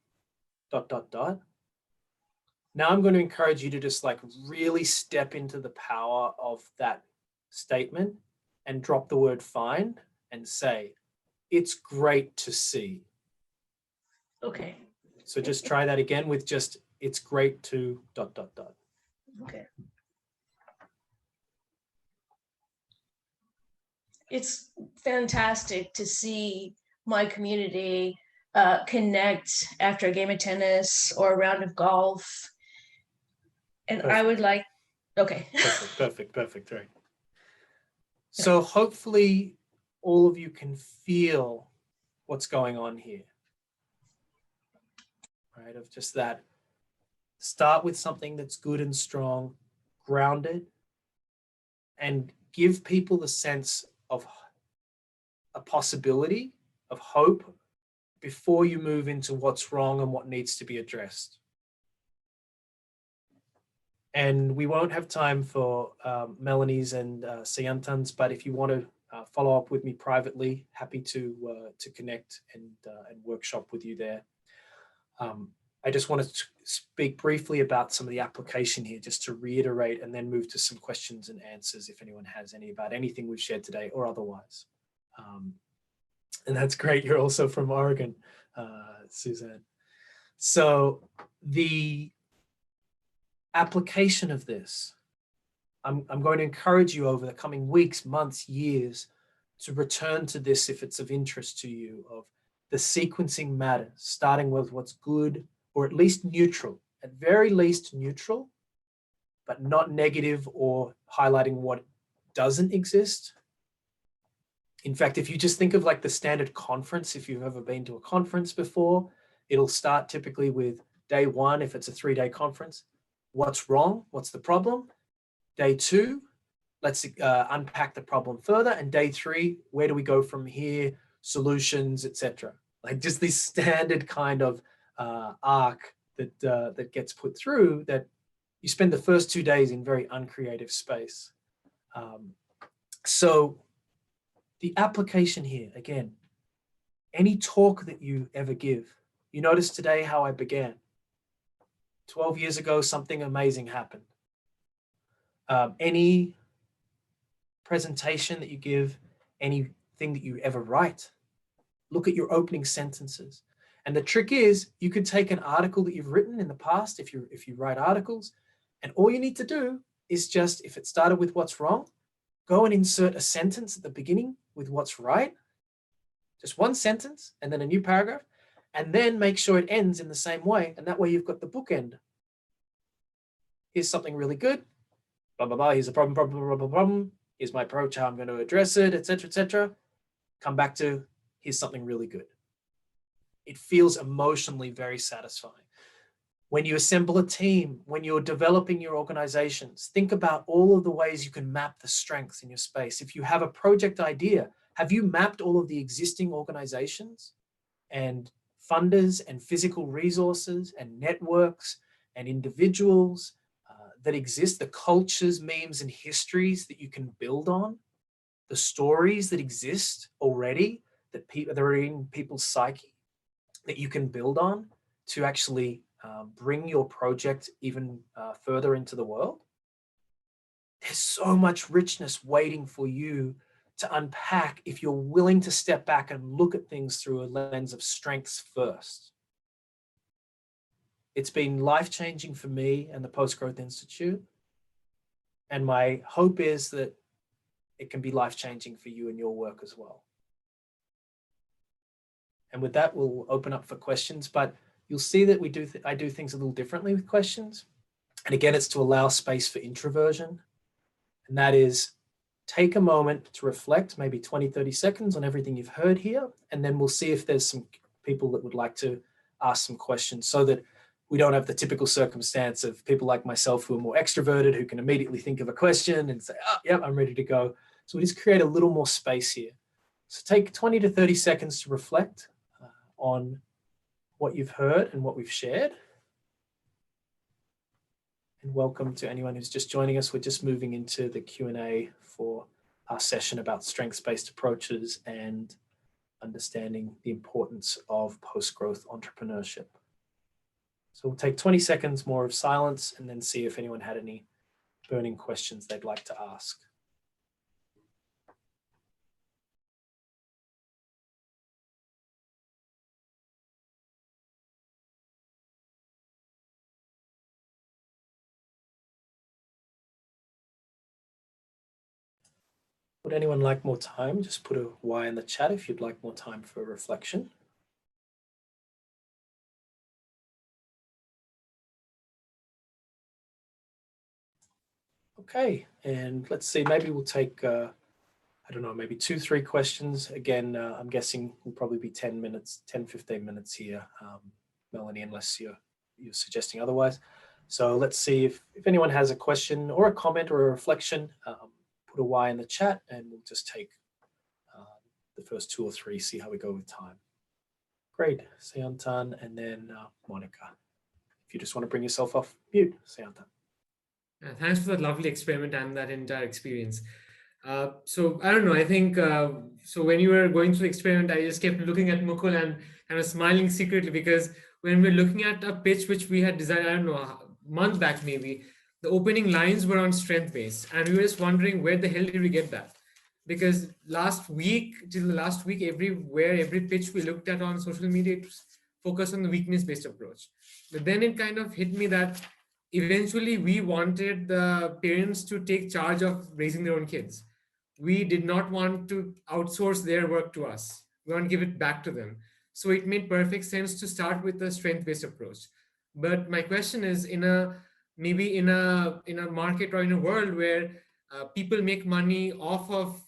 Now I'm going to encourage you to just like really step into the power of that statement and drop the word find and say, it's great to see. Okay. So just try that again with just, it's great to ... Okay. It's fantastic to see my community connect after a game of tennis or a round of golf. And I would like, okay. Perfect, right. So hopefully all of you can feel what's going on here, right? Of just that, start with something that's good and strong, grounded, and give people the sense of a possibility, of hope, before you move into what's wrong and what needs to be addressed. And we won't have time for Melanie's and Sayantans, but if you want to follow up with me privately, happy to connect and workshop with you there. I just want to speak briefly about some of the application here, just to reiterate, and then move to some questions and answers if anyone has any about anything we've shared today or otherwise. And that's great. You're also from Oregon, Suzanne. So the application of this, I'm going to encourage you over the coming weeks, months, years to return to this if it's of interest to you, of the sequencing matters, starting with what's good, or at least neutral, at very least neutral, but not negative or highlighting what doesn't exist. In fact, if you just think of like the standard conference, if you've ever been to a conference before, it'll start typically with day one, if it's a 3-day conference, what's wrong? What's the problem? Day two, let's unpack the problem further. And day three, where do we go from here? Solutions, etc. Like just this standard kind of arc that gets put through, that you spend the first 2 days in very uncreative space. So the application here, again, any talk that you ever give, you notice today how I began. 12 years ago, something amazing happened. Any presentation that you give, anything that you ever write, look at your opening sentences. And the trick is, you could take an article that you've written in the past, if you write articles, and all you need to do is just, if it started with what's wrong, go and insert a sentence at the beginning with what's right, just one sentence, and then a new paragraph, and then make sure it ends in the same way. And that way you've got the bookend. Here's something really good, blah, blah, blah. Here's a problem, problem. Here's my approach, how I'm going to address it, etc., etc. Come back to, here's something really good. It feels emotionally very satisfying. When you assemble a team, when you're developing your organizations, think about all of the ways you can map the strengths in your space. If you have a project idea, have you mapped all of the existing organizations and funders and physical resources and networks and individuals that exist, the cultures, memes, and histories that you can build on, the stories that exist already that are in people's psyche that you can build on to actually bring your project even further into the world? There's so much richness waiting for you to unpack if you're willing to step back and look at things through a lens of strengths first. It's been life-changing for me and the Post Growth Institute. And my hope is that it can be life-changing for you and your work as well. And with that, we'll open up for questions, but you'll see that I do things a little differently with questions. And again, it's to allow space for introversion. And that is, take a moment to reflect, maybe 20, 30 seconds on everything you've heard here. And then we'll see if there's some people that would like to ask some questions, so that we don't have the typical circumstance of people like myself who are more extroverted, who can immediately think of a question and say, oh, yeah, I'm ready to go. So we just create a little more space here. So take 20 to 30 seconds to reflect on what you've heard and what we've shared. And welcome to anyone who's just joining us. We're just moving into the Q&A for our session about strengths-based approaches and understanding the importance of post-growth entrepreneurship. So we'll take 20 seconds more of silence and then see if anyone had any burning questions they'd like to ask. Would anyone like more time? Just put a Y in the chat if you'd like more time for reflection. Okay, and let's see, maybe we'll take, I don't know, maybe 2-3 questions. Again, I'm guessing we'll probably be 10 minutes, 10, 15 minutes here, Melanie, unless you're suggesting otherwise. So let's see if anyone has a question or a comment or a reflection, put a Y in the chat and we'll just take the first 2 or 3, see how we go with time. Great, Sayantan, and then Monica. If you just want to bring yourself off mute, Sayantan. Thanks for that lovely experiment and that entire experience. So I don't know, I think, so when you were going through the experiment, I just kept looking at Mukul and kind of smiling secretly, because when we're looking at a pitch which we had designed, I don't know, a month back maybe, the opening lines were on strength-based, and we were just wondering where the hell did we get that? Because till the last week, every pitch we looked at on social media, it was focused on the weakness-based approach. But then it kind of hit me that eventually we wanted the parents to take charge of raising their own kids. we did not want to outsource their work to us. We want to give it back to them. So it made perfect sense to start with a strength-based approach. But my question is, maybe in a market or in a world where people make money off of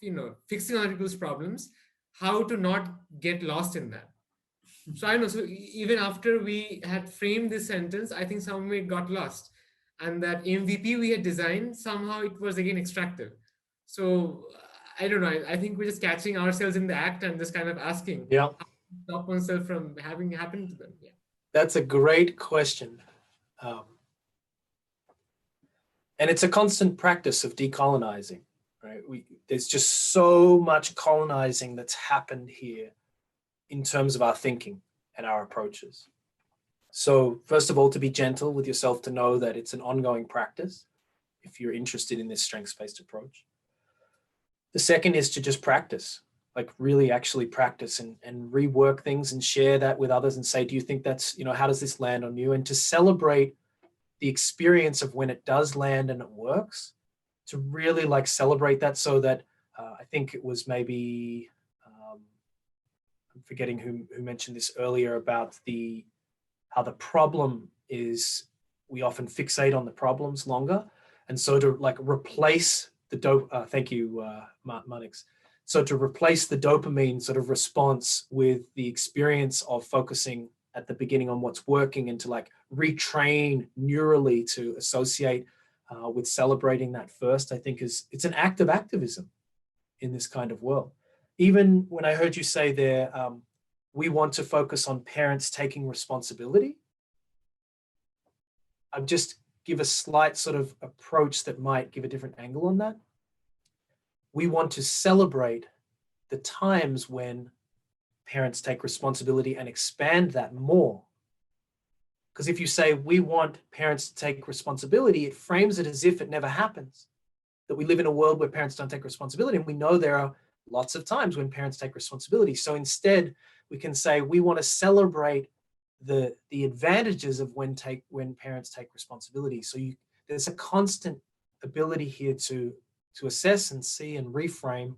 fixing other people's problems, how to not get lost in that? So I know. So even after we had framed this sentence, I think some of it got lost, and that MVP we had designed, somehow it was again extractive. So I don't know. I think we're just catching ourselves in the act and just kind of asking, Yeah, how to stop oneself from having happened to them. Yeah. that's a great question. And it's a constant practice of decolonizing, right? There's just so much colonizing that's happened here in terms of our thinking and our approaches. So first of all, to be gentle with yourself, to know that it's an ongoing practice if you're interested in this strengths-based approach. The second is to just practice, like really actually practice and rework things and share that with others and say, do you think that's, how does this land on you? And to celebrate the experience of when it does land and it works, to really like celebrate that, so that I think it was maybe, I'm forgetting who mentioned this earlier about how the problem is, we often fixate on the problems longer. And so to like replace the thank you, Manix. So to replace the dopamine sort of response with the experience of focusing at the beginning on what's working, and to like retrain neurally to associate with celebrating that first, I think it's an act of activism in this kind of world. Even when I heard you say there, we want to focus on parents taking responsibility, I'll just give a slight sort of approach that might give a different angle on that. We want to celebrate the times when parents take responsibility and expand that more. Because if you say we want parents to take responsibility, it frames it as if it never happens, that we live in a world where parents don't take responsibility. And we know there are lots of times when parents take responsibility. So instead, we can say we want to celebrate the advantages of when parents take responsibility. So there's a constant ability here to assess and see and reframe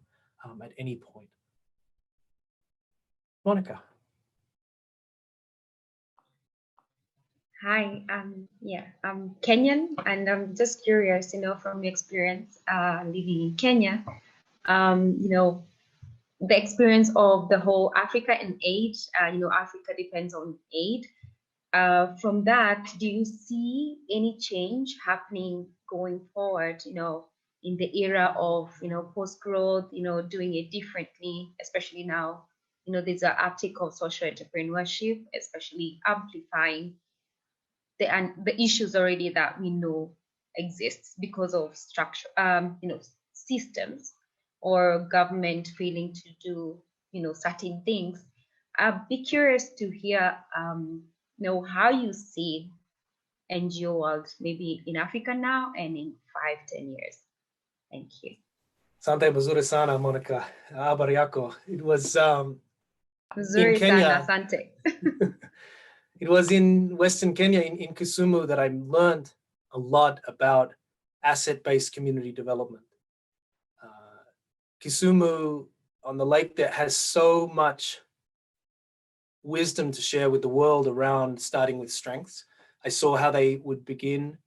at any point. Monica. Hi, I'm Kenyan, and I'm just curious, from your experience living in Kenya, the experience of the whole Africa and aid. Africa depends on aid. From that, do you see any change happening going forward, in the era of, post-growth, doing it differently, especially now, there's an uptick of social entrepreneurship, especially amplifying the issues already that we know exists because of structure, systems or government failing to do, certain things. I'd be curious to hear, how you see NGO world maybe in Africa now and in 5-10 years. Thank you. Sante mazuri sana, Monica. Habari yako. It was Mzuri in Kenya. sana, asante. It was in Western Kenya, in Kisumu, that I learned a lot about asset-based community development. Kisumu on the lake that has so much wisdom to share with the world around starting with strengths. I saw how they would begin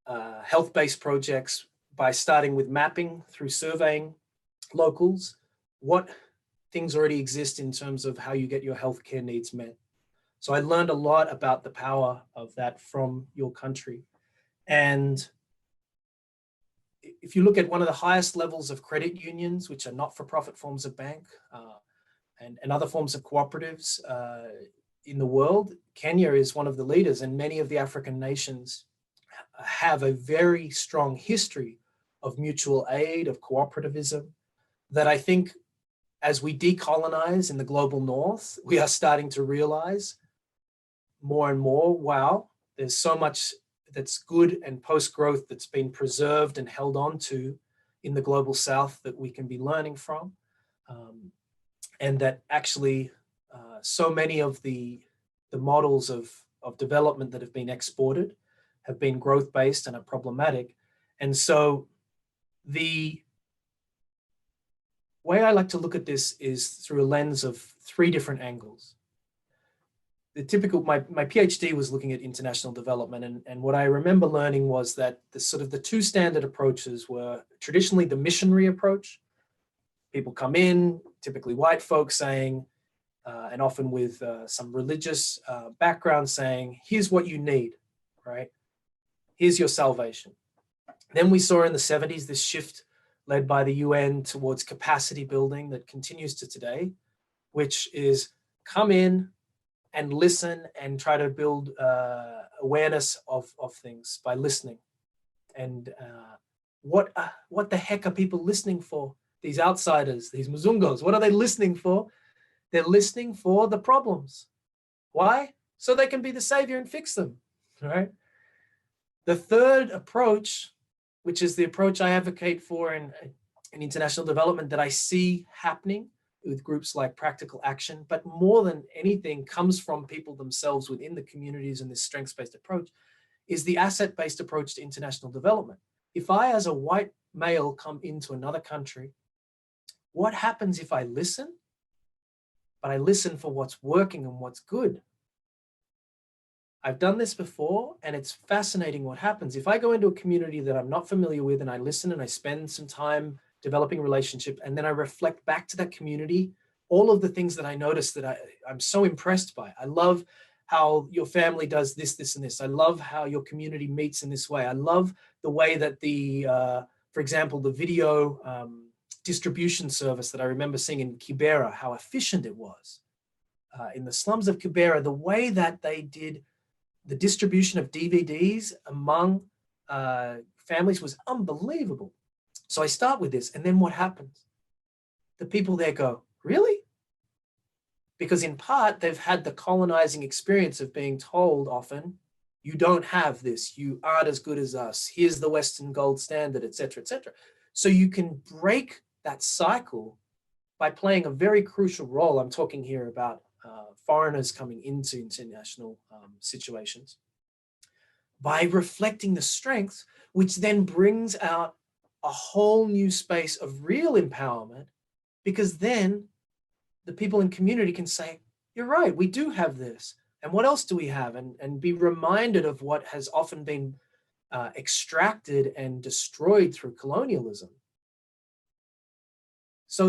health-based projects by starting with mapping through surveying locals, what things already exist in terms of how you get your healthcare needs met. So I learned a lot about the power of that from your country. And if you look at one of the highest levels of credit unions, which are not-for-profit forms of bank, and other forms of cooperatives in the world, Kenya is one of the leaders, and many of the African nations have a very strong history of mutual aid, of cooperativism, that I think as we decolonize in the global north, we are starting to realize more and more, wow, there's so much that's good and post-growth that's been preserved and held on to in the global south that we can be learning from. And that actually so many of the models of development that have been exported have been growth-based and are problematic. And so the way I like to look at this is through a lens of 3 different angles. The typical, my PhD was looking at international development, and what I remember learning was that the sort of the 2 standard approaches were traditionally the missionary approach. People come in, typically white folks, saying, and often with some religious background, saying, here's what you need, right? Here's your salvation. Then we saw in the 70s this shift led by the UN towards capacity building that continues to today, which is come in and listen and try to build awareness of things by listening. And what the heck are people listening for? These outsiders, these Mzungos, what are they listening for? They're listening for the problems. Why? So they can be the savior and fix them, right? The third approach, which is the approach I advocate for in international development that I see happening with groups like Practical Action, but more than anything comes from people themselves within the communities in this strengths-based approach, is the asset-based approach to international development. If I, as a white male, come into another country, what happens if I listen? But I listen for what's working and what's good. I've done this before, and it's fascinating what happens. If I go into a community that I'm not familiar with and I listen and I spend some time developing a relationship, and then I reflect back to that community, all of the things that I notice that I'm so impressed by. I love how your family does this, this, and this. I love how your community meets in this way. I love the way that for example, the video distribution service that I remember seeing in Kibera, how efficient it was. In the slums of Kibera, the way that they did the distribution of DVDs among families was unbelievable. So I start with this, and then what happens? The people there go, really? Because in part, they've had the colonizing experience of being told often, you don't have this, you aren't as good as us, here's the Western gold standard, et cetera, et cetera. So you can break that cycle by playing a very crucial role. I'm talking here about foreigners coming into international situations, by reflecting the strengths, which then brings out a whole new space of real empowerment, because then the people in community can say, you're right, we do have this. And what else do we have? And be reminded of what has often been extracted and destroyed through colonialism. So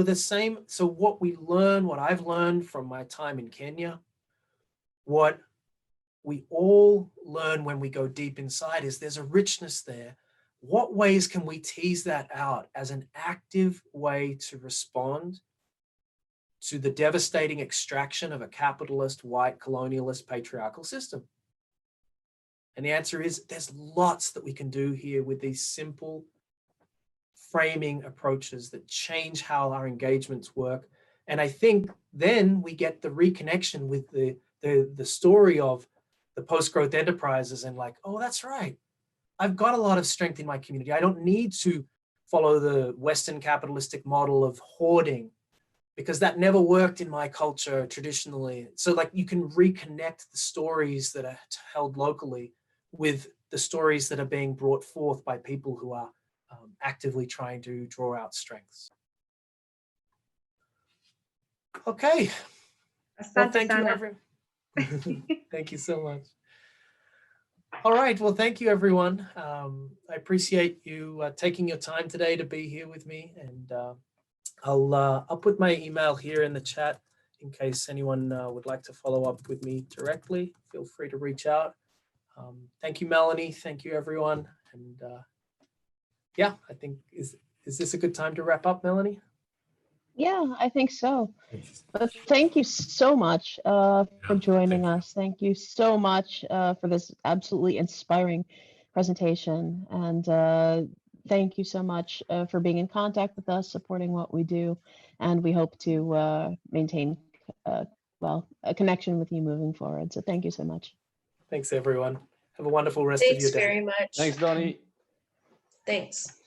what we learn, what I've learned from my time in Kenya, what we all learn when we go deep inside is there's a richness there. What ways can we tease that out as an active way to respond to the devastating extraction of a capitalist, white, colonialist, patriarchal system? And the answer is there's lots that we can do here with these simple framing approaches that change how our engagements work. And I think then we get the reconnection with the story of the post-growth enterprises and like, oh, that's right. I've got a lot of strength in my community. I don't need to follow the Western capitalistic model of hoarding because that never worked in my culture traditionally. So like you can reconnect the stories that are held locally with the stories that are being brought forth by people who are actively trying to draw out strengths. Okay. Well, thank you, everyone. Thank you so much. All right. Well, thank you, everyone. I appreciate you taking your time today to be here with me. And I'll put my email here in the chat in case anyone would like to follow up with me directly. Feel free to reach out. Thank you, Melanie. Thank you, everyone. And yeah, I think, is this a good time to wrap up, Melanie? Yeah, I think so. But thank you so much for joining us. Thank you so much for this absolutely inspiring presentation. And thank you so much for being in contact with us, supporting what we do. And we hope to maintain, a connection with you moving forward. So thank you so much. Thanks, everyone. Have a wonderful rest of your day. Thanks very much. Thanks, Donnie. Thanks.